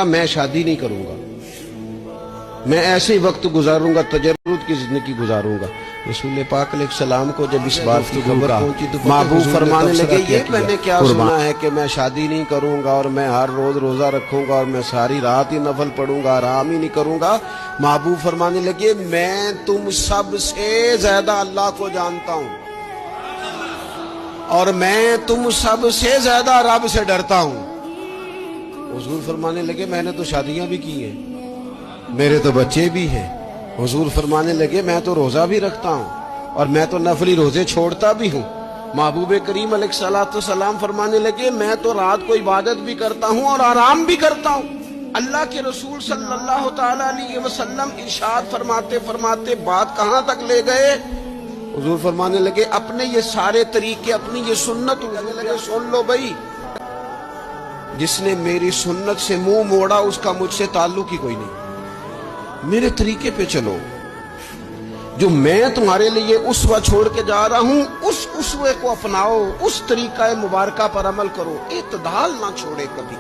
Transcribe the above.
میں شادی نہیں کروں گا، میں ایسے ہی وقت گزاروں گا، تجرد کی زندگی گزاروں گا۔ رسول پاک علیہ السلام کو جب اس بات کی خبر پہنچی تو محبوب فرمانے لگے یہ میں نے کیا سنا ہے کہ میں شادی نہیں کروں گا اور میں ہر روز روزہ رکھوں گا اور میں ساری رات ہی نفل پڑھوں گا، آرام ہی نہیں کروں گا۔ محبوب فرمانے لگے میں تم سب سے زیادہ اللہ کو جانتا ہوں اور میں تم سب سے زیادہ رب سے ڈرتا ہوں۔ حضور فرمانے لگے میں نے تو شادیاں بھی کی ہیں، میرے تو بچے بھی ہیں۔ حضور فرمانے لگے میں تو روزہ بھی رکھتا ہوں اور میں تو نفلی روزے چھوڑتا بھی ہوں۔ محبوب کریم علیہ السلام فرمانے لگے میں تو رات کو عبادت بھی کرتا ہوں اور آرام بھی کرتا ہوں۔ اللہ کے رسول صلی اللہ تعالی علیہ وسلم ارشاد فرماتے فرماتے بات کہاں تک لے گئے؟ حضور فرمانے لگے اپنے یہ سارے طریقے، اپنی یہ سنت لگے سن لو بھائی، جس نے میری سنت سے منہ موڑا اس کا مجھ سے تعلق ہی کوئی نہیں۔ میرے طریقے پہ چلو، جو میں تمہارے لیے اسوہ چھوڑ کے جا رہا ہوں اس اسوے کو اپناؤ، اس طریقہ مبارکہ پر عمل کرو، اعتدال نہ چھوڑے کبھی۔